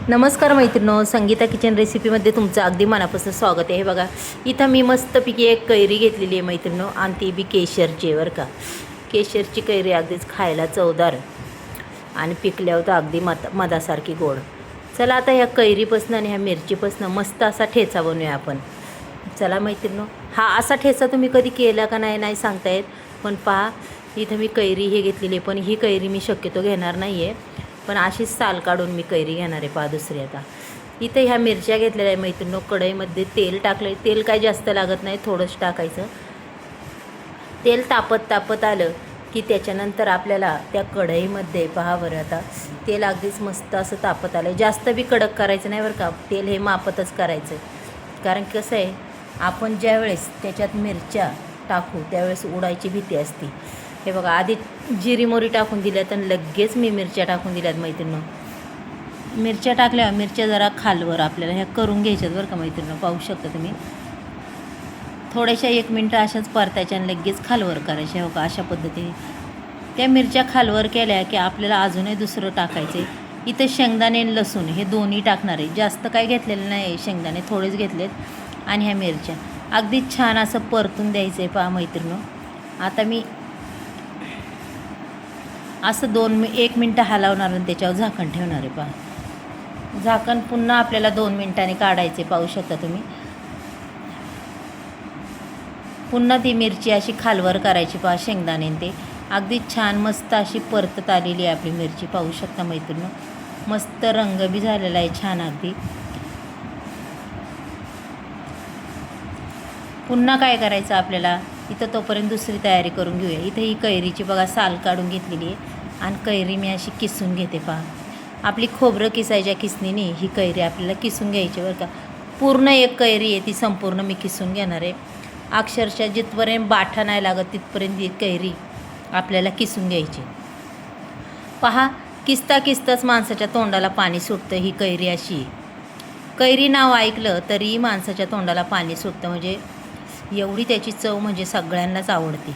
नमस्कार मैत्रिणो, संगीता किचन रेसिपीमध्ये तुमचं अगदी मनापासून स्वागत आहे. बघा, इथं मी मस्तपैकी एक कैरी घेतलेली आहे मैत्रिणो, आणि ती बी केशरची बरं का. केशरची कैरी अगदीच खायला चवदार आणि पिकल्यावर तर अगदी मधासारखी गोड. चला आता ह्या कैरीपासून आणि ह्या मिरचीपासून मस्त असा ठेचा बनवूया आपण. चला मैत्रिणो, हा असा ठेचा तुम्ही कधी केला का नाही सांगता येत, पण पहा इथं मी कैरी हे घेतलेली आहे, पण ही कैरी मी शक्यतो घेणार नाही आहे, पण अशीच साल काढून मी कैरी घेणार आहे. पहा दुसरी आता इथे ह्या मिरच्या घेतलेल्या आहे मैत्रिणीनो. कढईमध्ये तेल टाकलं, तेल काय जास्त लागत नाही, थोडंच टाकायचं. तेल तापत आलं की त्याच्यानंतर आपल्याला त्या कढईमध्ये पहा बरं, आता तेल अगदीच मस्त असं तापत आलं. जास्त बी कडक करायचं नाही बरं का, तेल हे मापतच करायचं. कारण कसं आहे, आपण ज्यावेळेस त्याच्यात मिरच्या टाकू त्यावेळेस उडायची भीती असते. हे बघा, आधी जिरी मोहरी टाकून दिल्यात आणि लगेच मी मिरच्या टाकून दिल्यात मैत्रिणीनो. मिरच्या टाकल्या, मिरच्या जरा खालवर आपल्याला ह्या करून घ्यायच्यात बरं का मैत्रिणीनो. पाहू शकता तुम्ही, थोड्याशा 1 मिनटं अशाच परतायच्या आणि लगेच खालवर करायच्या. हो का, अशा पद्धतीने त्या मिरच्या खालवर केल्या की आपल्याला अजूनही दुसरं टाकायचं आहे. इथं शेंगदाणे आणि लसूण हे दोन्ही टाकणार आहे. जास्त काय घेतलेलं नाही, शेंगदाणे थोडेच घेतलेत, आणि ह्या मिरच्या अगदी छान असं परतून द्यायचं आहे. पहा मैत्रिणीनो, आता मी असं 1 मिनटं हलवणार आणि त्याच्यावर झाकण ठेवणार आहे. पहा, झाकण पुन्हा आपल्याला 2 मिनटांनी काढायचे. पाहू शकता तुम्ही, पुन्हा ती मिरची अशी खालवर करायची. पहा, शेंगदाणे ते अगदी छान मस्त अशी परतत आलेली आहे आपली मिरची. पाहू शकता मैत्रिणीनो, मस्त रंग बी झालेला आहे छान अगदी. पुन्हा काय करायचं आपल्याला, इथं तोपर्यंत दुसरी तयारी करून घेऊया. इथं ही कैरीची बघा साल काढून घेतलेली आहे आणि कैरी मी अशी किसून घेते. पहा, आपली खोबरं किसायच्या किसणीने ही कैरी आपल्याला किसून घ्यायची बरं का. पूर्ण एक कैरी आहे ती संपूर्ण मी किसून घेणार आहे. अक्षरशः जिथपर्यंत बाठा नाही लागत तिथपर्यंत ही कैरी आपल्याला किसून घ्यायची. पहा, किसताच माणसाच्या तोंडाला पाणी सुटतं. ही कैरी अशी आहे. कैरी नाव ऐकलं तरी माणसाच्या तोंडाला पाणी सुटतं, म्हणजे एवढी त्याची चव म्हणजे सगळ्यांनाच आवडते.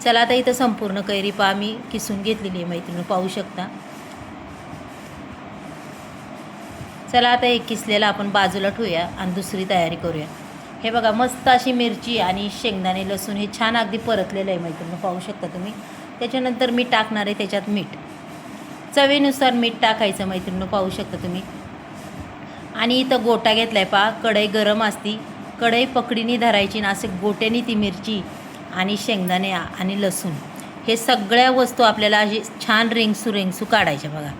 चला आता इथं संपूर्ण कैरी पहा मी किसून घेतलेली आहे मैत्रिणी. पाहू शकता. चला आता एक किसलेला आपण बाजूला ठेवूया आणि दुसरी तयारी करूया. हे बघा, मस्त अशी मिरची आणि शेंगदाणे लसूण हे छान अगदी परतलेलं आहे मैत्रिणी. पाहू शकता तुम्ही. त्याच्यानंतर मी टाकणार आहे त्याच्यात मीठ, चवीनुसार मीठ टाकायचं मैत्रिणी. पाहू शकता तुम्ही. आणि इथं गोटा घेतला आहे. पहा, कढई गरम असती, कढई पकडीने धरायची ना, असे गोट्याने ती मिरची आणि शेंगदाणे आणि लसूण हे सगळ्या वस्तू आपल्याला अशी छान रेंगसू काढायच्या. बघा,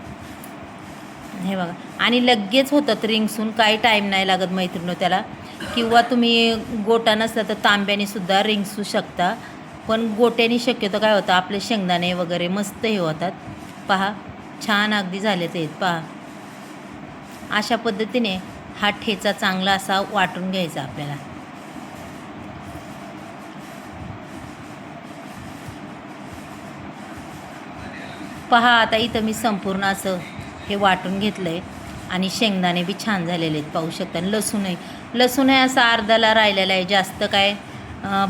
हे बघा, आणि लगेच होतात रेंगसून, काही टाईम नाही लागत मैत्रिणी त्याला. किंवा तुम्ही गोटा नसला तर तांब्याने सुद्धा रेंगसू शकता, पण गोट्याने शक्यतो काय होतं, आपले शेंगदाणे वगैरे मस्त हे होतात. पहा, छान अगदी झाले ते. पहा, अशा पद्धतीने हा ठेचा चांगला असा वाटून घ्यायचा आपल्याला. पहा, आता इथं मी संपूर्ण असं हे वाटून घेतलं आहे आणि शेंगदाणे बी छान झालेले आहेत. पाहू शकता. लसूणही असा अर्धाला राहिलेला आहे, जास्त काय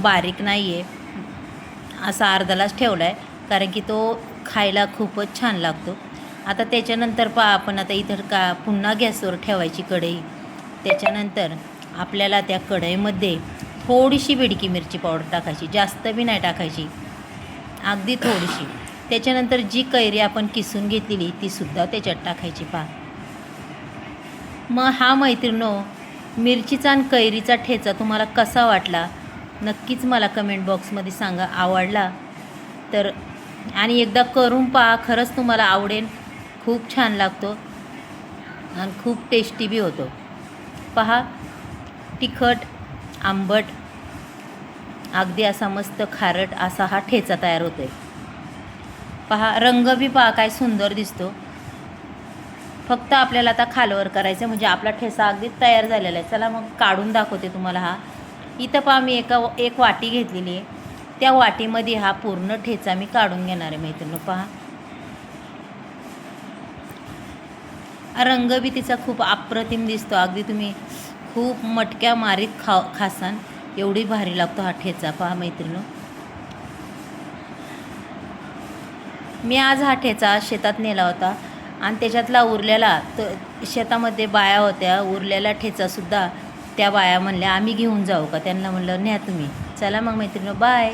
बारीक नाही आहे, असा अर्धालाच ठेवला आहे, कारण की तो खायला खूपच छान लागतो. आता त्याच्यानंतर पहा, आपण आता इथं पुन्हा गॅसवर ठेवायची कढई. त्याच्यानंतर आपल्याला त्या कढईमध्ये थोडीशी बेडकी मिरची पावडर टाकायची, जास्त बी नाही टाकायची, अगदी थोडीशी. त्याच्यानंतर जी कैरी आपण किसून घेतलेली तीसुद्धा त्याच्यात टाकायची. पहा, मग हा मैत्रिणो मिरचीचा आणि कैरीचा ठेचा तुम्हाला कसा वाटला नक्कीच मला कमेंट बॉक्समध्ये सांगा. आवडला तर आणि एकदा करून पहा, खरंच तुम्हाला आवडेल. खूप छान लागतो आणि खूप टेस्टी बी होतो. पहा, तिखट आंबट अगदी असा मस्त खारट असा हा ठेचा तयार होतो आहे. पहा, रंग बी पहा काय सुंदर दिसतो. फक्त आपल्याला आता खालवर करायचं म्हणजे आपला ठेचा अगदी तयार झालेला आहे. चला मग काढून दाखवते तुम्हाला. हा इथं पहा, मी एक वाटी घेतलेली आहे, त्या वाटीमध्ये हा पूर्ण ठेचा मी काढून घेणार आहे मैत्रिणी. पहा, रंग बी तिचा खूप अप्रतिम दिसतो. अगदी तुम्ही खूप मटक्या मारीत खासान एवढी भारी लागतो हा ठेचा. पहा मैत्रिणी, मी आज हा ठेचा शेतात नेला होता आणि त्याच्यातला उरलेला शेतामध्ये बाया होत्या, उरलेला ठेचासुद्धा त्या बाया म्हणल्या आम्ही घेऊन जाऊ का. त्यांना म्हणलं न्या तुम्ही. चला मग मैत्रिणी, बाय.